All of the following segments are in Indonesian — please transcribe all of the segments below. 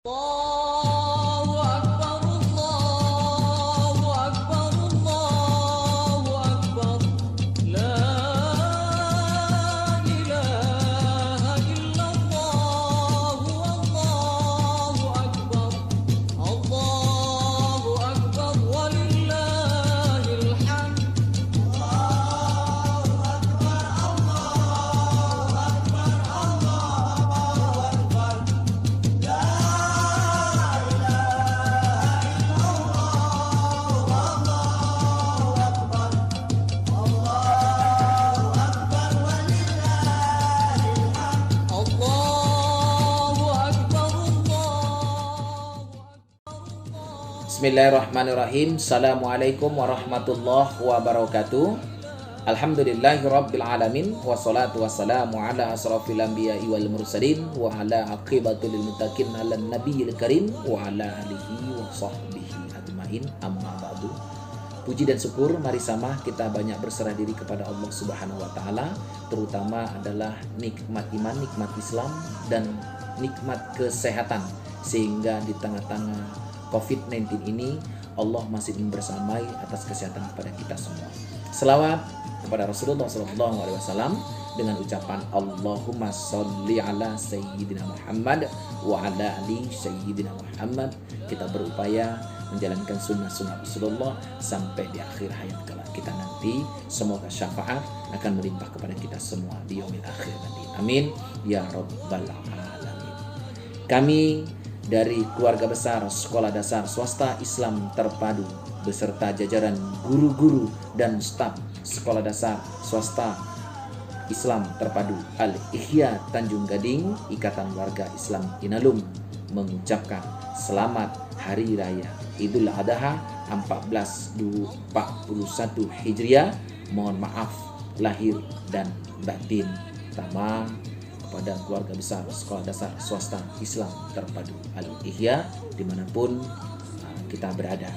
Allahu Akbar, Allahu Akbar, Allahu Akbar. La ilaha illallah, Allahu Akbar. Allahu Akbar, walillahil hamd. Allahu Akbar, Allahu Akbar. Bismillahirrahmanirrahim. Assalamualaikum warahmatullahi wabarakatuh. Alhamdulillahirabbil alamin wassalatu wassalamu ala asrofil anbiya'i wal mursalin wa ala aqibatul muttaqin ala nabiyil karim wa ala alihi wa sahbihi ajmain, amma ba'du. Puji dan syukur mari sama kita banyak berserah diri kepada Allah Subhanahu wa taala, terutama adalah nikmat iman, nikmat Islam dan nikmat kesehatan, sehingga di tengah-tengah COVID-19 ini Allah masih membersamai atas kesehatan kepada kita semua. Selawat kepada Rasulullah SAW dengan ucapan Allahumma sholli ala sayyidina Muhammad wa ala ali sayyidina Muhammad. Kita berupaya menjalankan sunnah-sunnah Rasulullah sampai di akhir hayat kelak kita nanti. Semoga syafaat akan melimpah kepada kita semua di yaumil akhir nanti. Amin ya rabbal alamin. Kami dari keluarga besar Sekolah Dasar Swasta Islam Terpadu beserta jajaran guru-guru dan staf Sekolah Dasar Swasta Islam Terpadu Al-Ihya Tanjung Gading, Ikatan Warga Islam Inalum, mengucapkan selamat Hari Raya Idul Adha 1441 Hijriah. Mohon maaf lahir dan batin. Pertama, kepada keluarga besar Sekolah Dasar Swasta Islam Terpadu Al-Ihya dimanapun kita berada.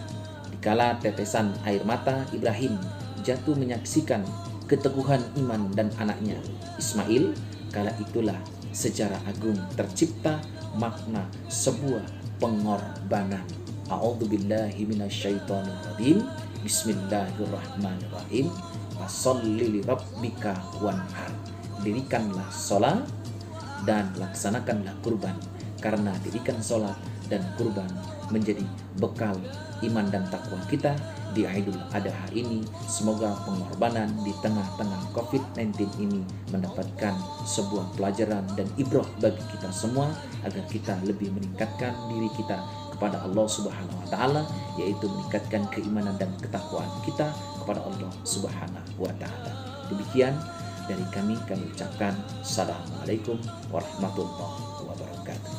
Dikala tetesan air mata Ibrahim jatuh menyaksikan keteguhan iman dan anaknya Ismail, kala itulah sejarah agung tercipta makna sebuah pengorbanan. A'udzubillahi minasyaitonirrajim. Bismillahirrahmanirrahim. Fasholli lirabbika wanhar. Dirikanlah sholat dan laksanakanlah kurban, karena dirikan sholat dan kurban menjadi bekal iman dan takwa kita di Idul Adha ini. Semoga pengorbanan di tengah-tengah COVID-19 ini mendapatkan sebuah pelajaran dan ibrah bagi kita semua, agar kita lebih meningkatkan diri kita kepada Allah Subhanahu wa taala, yaitu meningkatkan keimanan dan ketakwaan kita kepada Allah Subhanahu wa taala. Demikian dari kami ucapkan Assalamualaikum warahmatullahi wabarakatuh.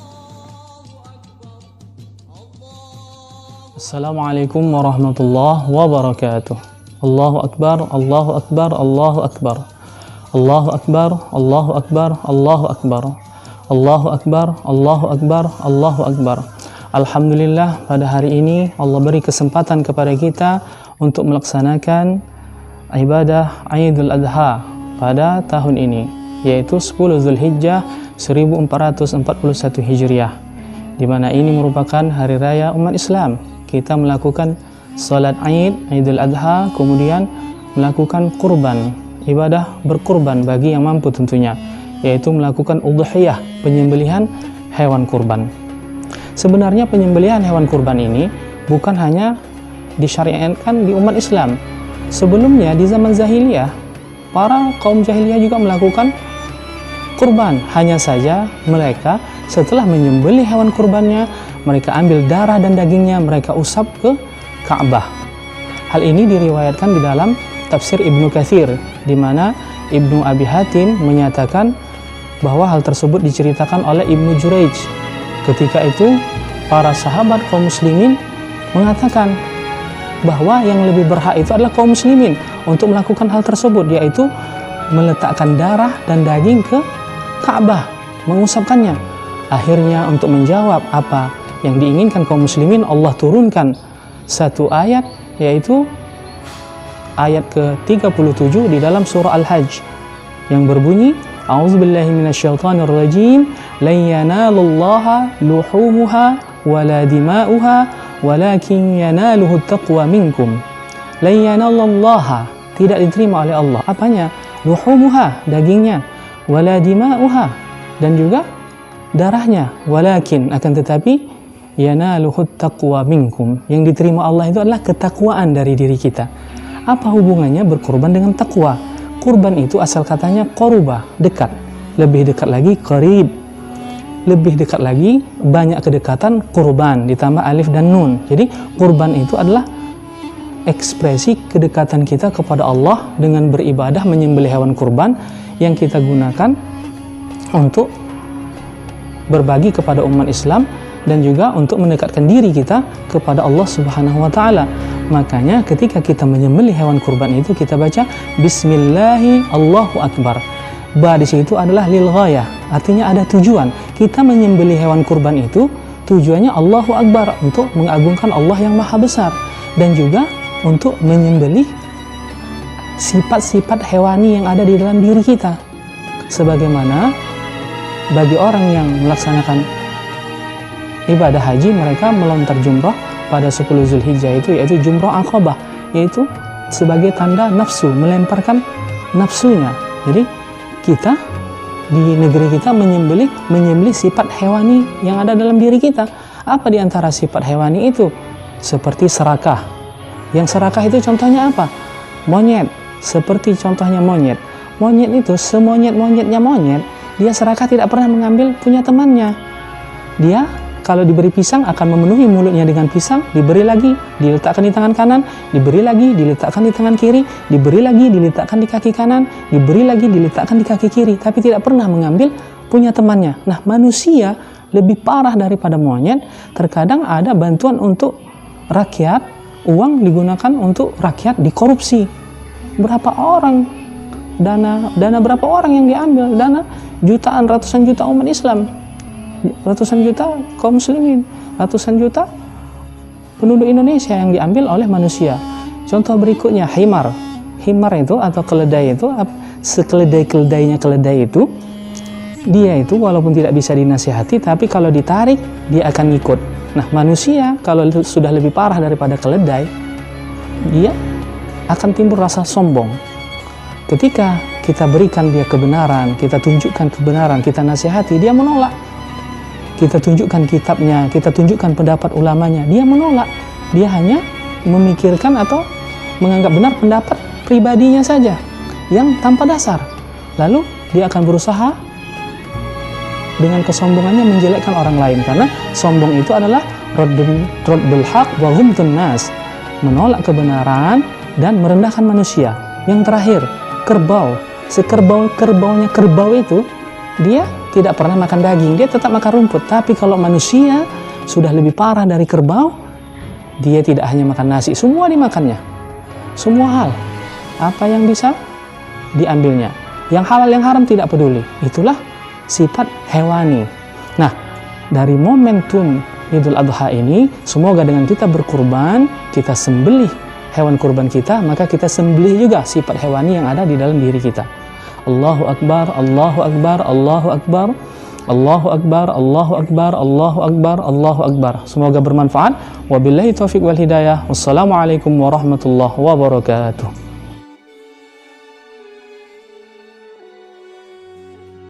Assalamualaikum warahmatullahi wabarakatuh. Allahu Akbar, Allahu Akbar, Allahu Akbar. Allahu Akbar, Allahu Akbar, Allahu Akbar. Allahu Akbar, Allahu Akbar, Allahu Akbar. Alhamdulillah, pada hari ini Allah beri kesempatan kepada kita untuk melaksanakan ibadah Idul Adha pada tahun ini, yaitu 10 Zulhijjah 1441 Hijriah, di mana ini merupakan hari raya umat Islam. Kita melakukan salat Idul Adha, kemudian melakukan kurban, ibadah berkurban bagi yang mampu tentunya, yaitu melakukan udhiyah, penyembelihan hewan kurban. Sebenarnya penyembelihan hewan kurban ini bukan hanya disyariatkan di umat Islam. Sebelumnya di zaman jahiliyah, para kaum jahiliyah juga melakukan kurban. Hanya saja mereka setelah menyembelih hewan kurbannya, mereka ambil darah dan dagingnya, mereka usap ke Ka'bah. Hal ini diriwayatkan di dalam tafsir Ibnu Katsir, di mana Ibnu Abi Hatim menyatakan bahwa hal tersebut diceritakan oleh Ibnu Jurayj. Ketika itu para sahabat kaum muslimin mengatakan bahwa yang lebih berhak itu adalah kaum muslimin untuk melakukan hal tersebut, yaitu meletakkan darah dan daging ke Ka'bah, mengusapkannya. Akhirnya untuk menjawab apa yang diinginkan kaum muslimin, Allah turunkan satu ayat, yaitu ayat ke-37 di dalam surah Al-Hajj yang berbunyi A'udzubillahi minasyaitonirrajim lan yanalullaha luhumuha wala dima'uha walakin yanaluhu taqwa minkum. Lan yanalullaha, tidak diterima oleh Allah. Apanya? Luhumuha, dagingnya, wala dima'uha, dan juga darahnya, walakin, akan tetapi yanaluhu taqwa minkum, yang diterima Allah itu adalah ketakwaan dari diri kita. Apa hubungannya berkurban dengan takwa? Kurban itu asal katanya qoruba, dekat. Lebih dekat lagi qarib, lebih dekat lagi, banyak kedekatan, kurban ditambah alif dan nun. Jadi kurban itu adalah ekspresi kedekatan kita kepada Allah dengan beribadah menyembelih hewan kurban yang kita gunakan untuk berbagi kepada umat Islam dan juga untuk mendekatkan diri kita kepada Allah Subhanahu wa taala. Makanya ketika kita menyembelih hewan kurban itu kita baca bismillahi Allahu akbar. Ba di situ adalah lil ghayah, artinya ada tujuan. Kita menyembelih hewan kurban itu tujuannya Allahu akbar, untuk mengagungkan Allah yang maha besar, dan juga untuk menyembelih sifat-sifat hewani yang ada di dalam diri kita. Sebagaimana bagi orang yang melaksanakan ibadah haji, mereka melontar jumrah pada 10 Zulhijjah itu, yaitu jumrah Aqabah, yaitu sebagai tanda nafsu, melemparkan nafsunya. Jadi kita di negeri kita menyembelih sifat hewani yang ada dalam diri kita. Apa di antara sifat hewani itu? Seperti serakah. Yang serakah itu contohnya apa? Monyet. Seperti contohnya monyet. Monyet itu semonyet-monyetnya monyet, dia serakah tidak pernah mengambil punya temannya. Dia kalau diberi pisang akan memenuhi mulutnya dengan pisang, diberi lagi, diletakkan di tangan kanan, diberi lagi, diletakkan di tangan kiri, diberi lagi, diletakkan di kaki kanan, diberi lagi, diletakkan di kaki kiri, tapi tidak pernah mengambil punya temannya. Nah, manusia lebih parah daripada monyet. Terkadang ada bantuan untuk rakyat, uang digunakan untuk rakyat dikorupsi. Berapa orang, dana berapa orang yang diambil, dana jutaan, ratusan juta umat Islam, ratusan juta kaum muslimin, ratusan juta penduduk Indonesia yang diambil oleh manusia. Contoh berikutnya himar. Himar itu atau keledai itu, sekeledai-keledainya keledai itu, dia itu walaupun tidak bisa dinasihati, tapi kalau ditarik dia akan ikut. Nah, manusia kalau sudah lebih parah daripada keledai, dia akan timbul rasa sombong. Ketika kita berikan dia kebenaran, kita tunjukkan kebenaran, kita nasihati, dia menolak. Kita tunjukkan kitabnya, kita tunjukkan pendapat ulamanya, dia menolak. Dia hanya memikirkan atau menganggap benar pendapat pribadinya saja yang tanpa dasar. Lalu dia akan berusaha dengan kesombongannya menjelekkan orang lain, karena sombong itu adalah raddul haq wa ghamtun nas, menolak kebenaran dan merendahkan manusia. Yang terakhir, kerbau. Sekerbau-kerbaunya kerbau itu, dia tidak pernah makan daging, dia tetap makan rumput. Tapi kalau manusia sudah lebih parah dari kerbau, dia tidak hanya makan nasi, semua dimakannya. Semua hal, apa yang bisa diambilnya. Yang halal yang haram tidak peduli. Itulah sifat hewani. Nah, dari momentum Idul Adha ini, semoga dengan kita berkurban, kita sembelih hewan kurban kita, maka kita sembelih juga sifat hewani yang ada di dalam diri kita. Allahu Akbar, Allahu Akbar, Allahu Akbar, Allahu Akbar, Allahu Akbar, Allahu Akbar, Allahu Akbar. Semoga bermanfaat. Wabillahi taufiq wal hidayah. Wassalamualaikum warahmatullahi wabarakatuh.